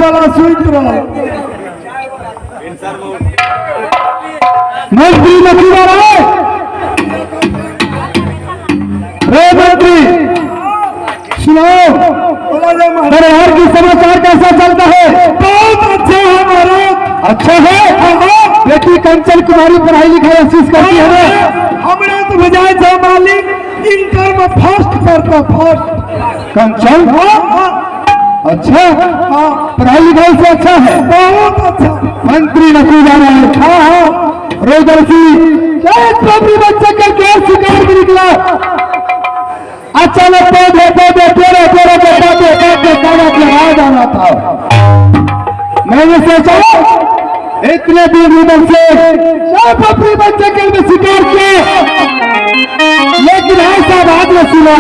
चला सूत्र मंत्री नकी रे मंत्री सुनाओ दरबार की समाचार कैसा चलता है? बहुत अच्छा है महाराज। अच्छा है? बेटी कंचन कुमारी पढ़ाई लिखाई असीस करती है ना? हमने तो बजाय था मालिक इंटर में फर्स्ट करता फर्स्ट। कंचन? अच्छा हाँ पढ़ाई लिखाई से अच्छा है? बहुत अच्छा। मंत्री नकू जाना है? हाँ हाँ रोदर्शी बच्चे का क्या शिकार भी निकला। अचानक पौधे पौधे तेरे तेरे के कागज लगा जाना था। मैंने सोचा इतने दिन उधर से सब अपनी बच्चे के लिए शिकार किए, लेकिन ऐसा बात न सुना।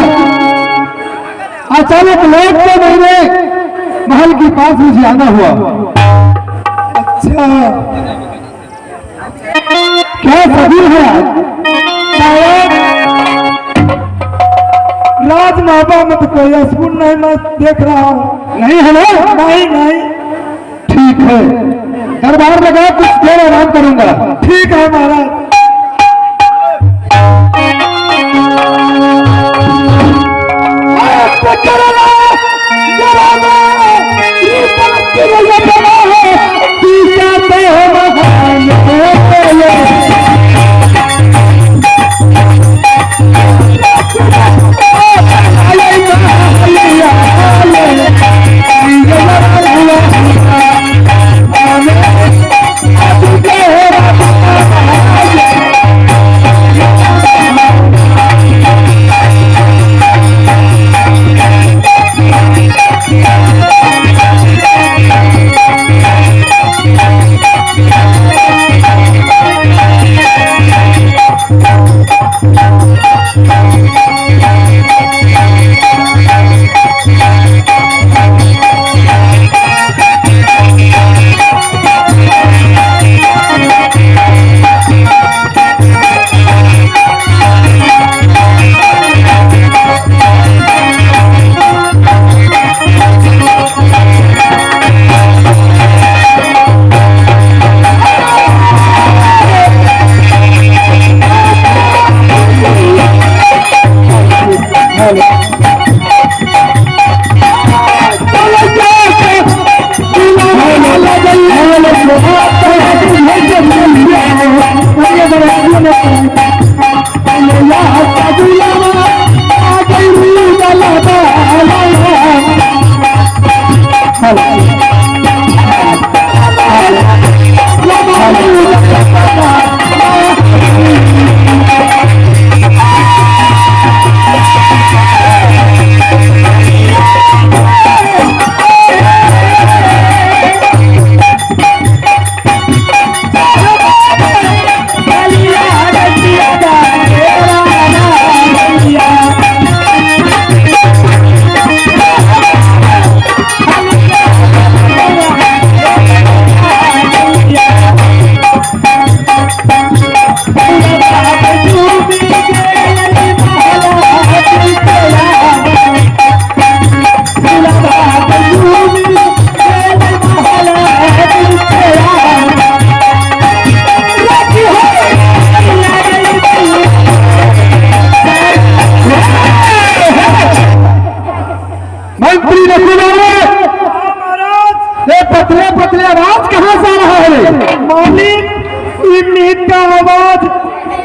अचानक लौटते महीने महल के पास मुझे आना हुआ। अच्छा क्या सभी है? राज महाबा में तो कोई स्कूल नहीं मैं देख रहा हूँ। नहीं है ना? नहीं नहीं। ठीक है दरबार लगा कुछ देर आराम करूंगा। ठीक है महाराज।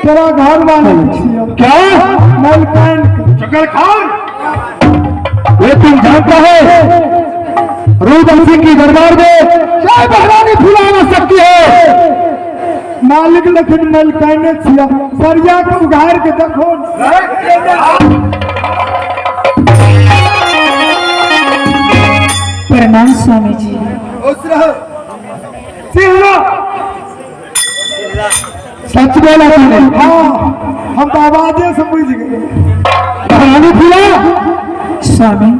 तेरा घर वाले क्या मलकान चकर खान ये तुम जानता है रूदल सिंह की दरबार में क्या महारानी फुला ना सकती है? मालिक लेकिन मलकान छिया सरिया को उघार के देखो। प्रणाम स्वामी जी। सच बोला तूने? हाँ हम तो आवाजें से बुझ गए। महारानी फुला स्वामी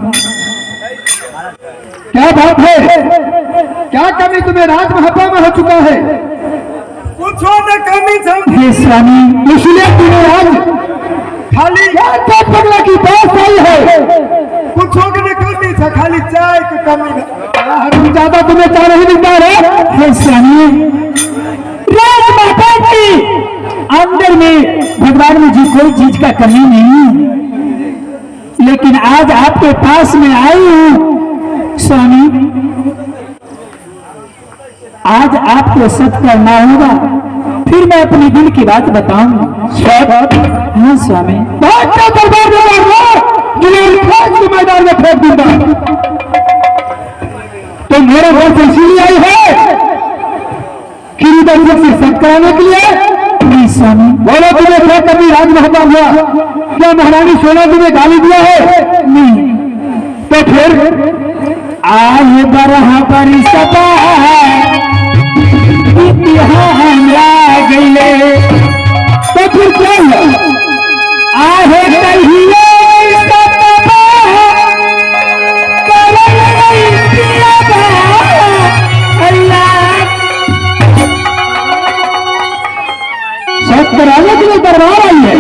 क्या बात है? क्या कमी तुम्हें राजमहल में हो चुका है? कुछ न कमी हे स्वामी इसलिए तुम्हें आज खाली पगला की बात आई है। कुछ न कमी से खाली चाय की कमी नहीं। ज्यादा तुम्हें चाय नहीं मिलता है स्वामी। राजमाता की अंदर में भगवान में जी कोई चीज का कमी नहीं, लेकिन आज आपके पास में आई हूं स्वामी। आज आपको सत्य करना होगा, फिर मैं अपने दिल की बात बताऊंगा। हाँ स्वामी। मैदान में फेंक दूंगा। तो मेरे घर से इसीलिए आई है से सत्य कराने के लिए? नहीं स्वामी। बोलो तुम्हें क्या कभी राजमहल हुआ? क्या महारानी सोना तुम्हें गाली दिया है? नहीं। तो फिर आए बरहा पर सपा गईले, तो फिर क्या हुआ? आहे कहिए सत्य कराने के लिए दरबार आई है।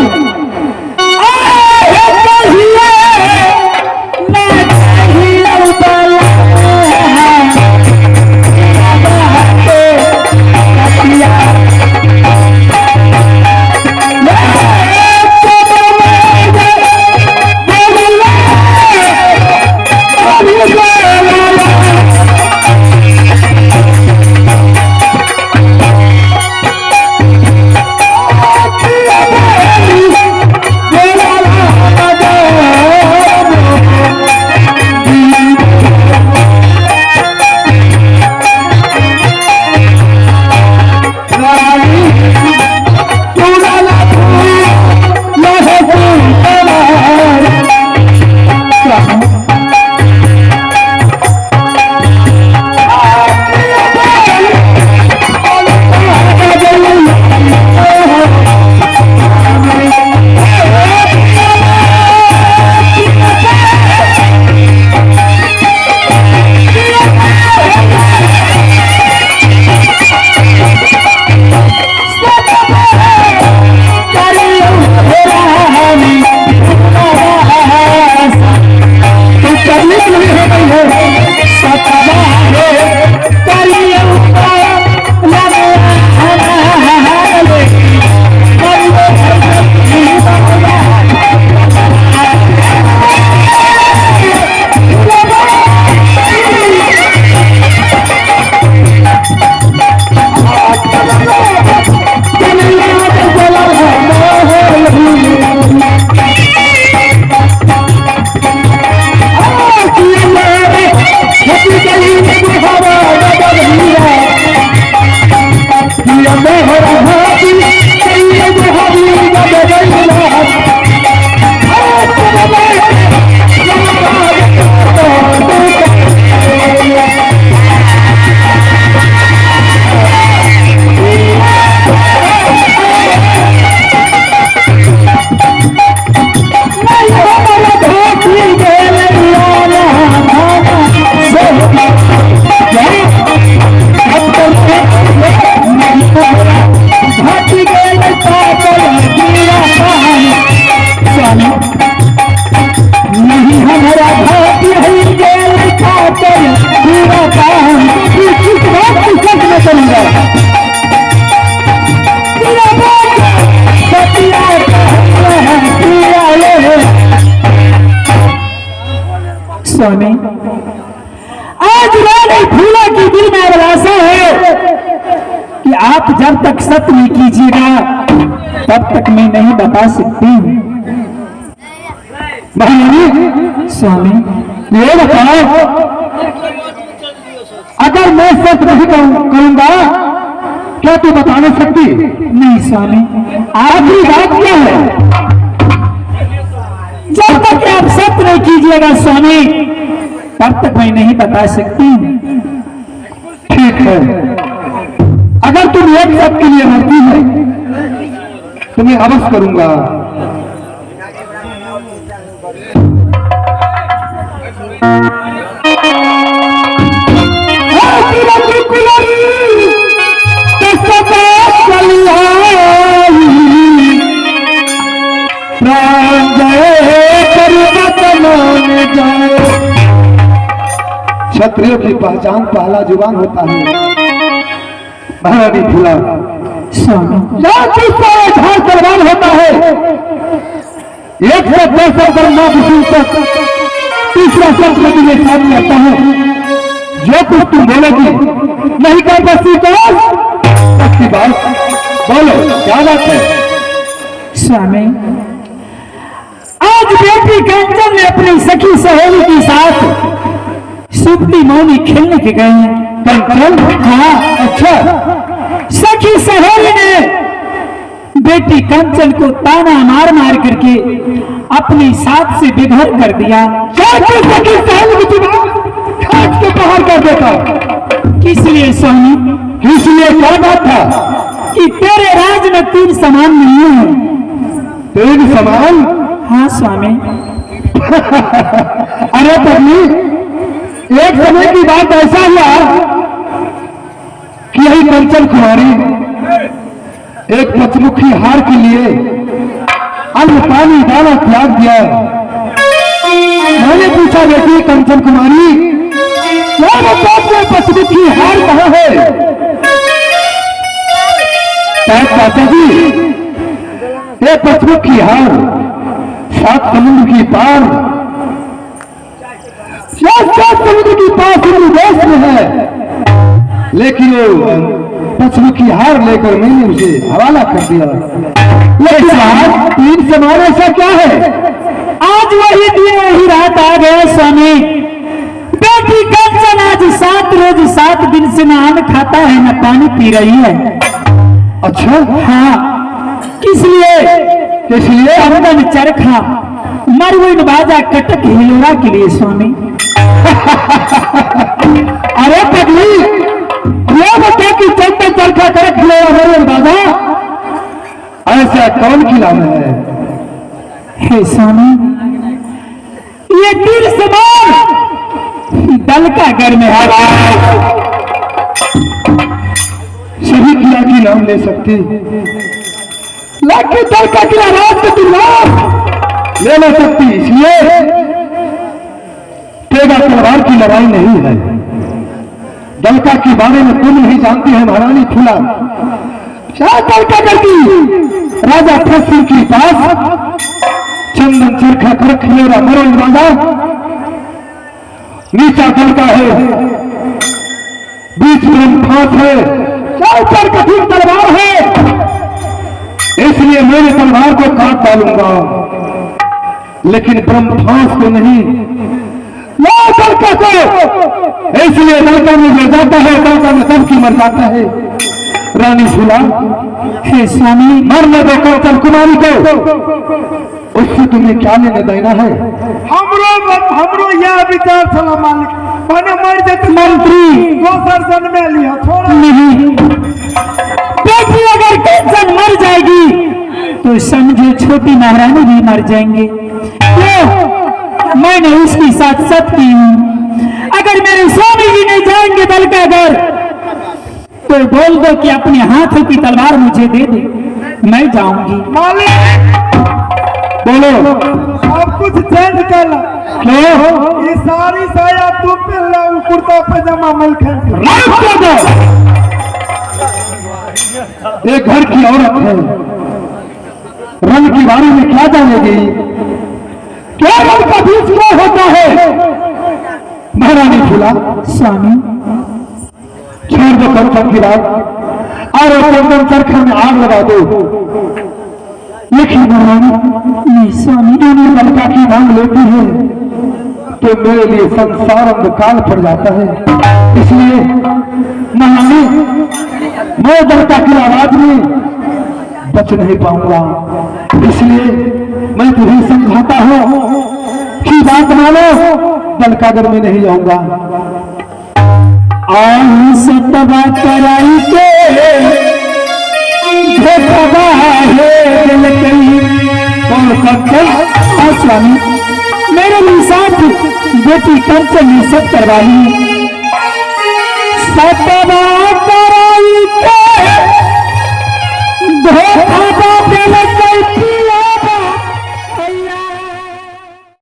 स्वामी, आज मैंने फूलों की दिल में अभिलाषा है कि आप जब तक सत्य नहीं कीजिएगा तब तक मैं नहीं बता सकती हूँ। स्वामी, ये बताओ, अगर मैं सत्य नहीं करूंगा क्या तू बता नहीं सकती? नहीं स्वामी। आखिरी बात क्या है? जब तक आप सत्य नहीं कीजिएगा स्वामी तब तक मैं नहीं बता सकती। ठीक है, अगर तुम एक शब्द के लिए मरती है तुम्हें अवश्य करूंगा। प्राण जय कर जाए क्षत्रियों की पहचान पहला जुबान होता है। महारानी फूला स्वामी झाड़ तलवार होता है। 110 ब्रह्मा विष्णु तक तीसरा शब्द मेरे सामने आता है। जो कुछ तुम बोलोगी नहीं कर सकती तो बात बोलो, क्या बात है? स्वामी, आज बेटी कंचन ने अपनी सखी सहेली के साथ सुप्ती मौनी खेलने के गए हैं। कंचन? हाँ। अच्छा। सखी सहेली ने बेटी कंचन को ताना मार मार करके अपनी साथ से बेघर कर दिया। सखी सहेली की खाट के बाहर कर देता। किस लिए स्वामी? इसलिए क्या बात था कि तेरे राज में 3 समान नहीं है। 3 समान? हाँ स्वामी। अरे पत्नी, एक समय की बात ऐसा हुआ कि यही कंचन कुमारी एक पचमुखी हार के लिए अन्न पानी दाना त्याग दिया। मैंने पूछा, बेटी कंचन कुमारी, क्या बताओ पचमुखी हार कहाँ है? चाचा जी, ये पचमुखी हार 7 समुद्र की पार, 7 समुद्र की पार हिंदू देश में है। लेकिन वो पचमुखी हार लेकर मैंने उसे हवाला कर दिया। लेकिन आज 3 समान ऐसा क्या है? आज वही दिन वही रात आ गया स्वामी। बेटी कंचन आज 7 रोज 7 दिन से न अन्न खाता है न पानी पी रही है। अच्छा। हाँ। किस लिए? अंदन चरखा मरविन बाजा कटक हिलोरा के लिए स्वामी। अरे पगली, ये बता कि चलते चरखा कटक हिलोरा मरविन बाजा ऐसा कौन खिलाना है? हे स्वामी, ये 3 समान दल का घर में आ गया। सभी किला की नाम ले सकती, लेकिन दल का किला रात में तुम ले ले सकती। इसलिए तेगा तलवार की लड़ाई नहीं है। दलका के बारे में तुम नहीं जानती है महारानी फूला। दलका करती राजा फूल सिंह के पास चंदन चरखा करक हिलोरा मरल राजा नीचा दलका है, बीच में फांस है, ऊपर कठिन तलवार है। इसलिए मेरे तलवार को काट डालूंगा, लेकिन ब्रह्मफांस को नहीं, दलका को। इसलिए दलका में गिर जाता है, दलका में सबकी मर जाता है। रानी फूला, हे स्वामी, मरने दो कंचन कुमारी को, उससे तुम्हें क्या लेने देना है? हमरो यह विचार चला मालिक, मैंने मर जाते मंत्री दोसर जन्म लिया थोड़ा नहीं। बेटी अगर कंचन मर जाएगी तो समझो छोटी महारानी भी मर जाएंगे। तो मैंने उसके साथ सत की हूँ। अगर मेरे स्वामी जी नहीं जाएंगे दल का घर तो बोल दो कि अपने हाथों की तलवार मुझे दे दे, मैं जाऊंगी। मालिक बोलो, सब कुछ चेंज कर ला। क्यों? ये सारी साया तू पहन ला, कुर्ता पैजामा मिल कर रात कर दो। एक घर की औरत है, रंग के बारे में क्या जानेगी? क्या रंग का बीच क्या होता है? महारानी फूला, स्वामी, छोड़ दो कंचन की बात और कंचन चरखा में आग लगा दो। लेकिन महारानी, नहीं स्वामी, दोनों लड़का की मांग लेती है तो मेरे लिए संसार अंधकार पड़ जाता है। इसलिए महारानी, मैं दलका की आवाज में बच नहीं पाऊंगा। इसलिए मैं तुम्हें समझाता हूं कि बात मानो, दलकागढ़ में नहीं जाऊंगा। आई से तबा कराई के स्वामी, मेरे लिए साथ बेटी कंचन ने सब करवा ली। सतवा कराई के धोखा दिल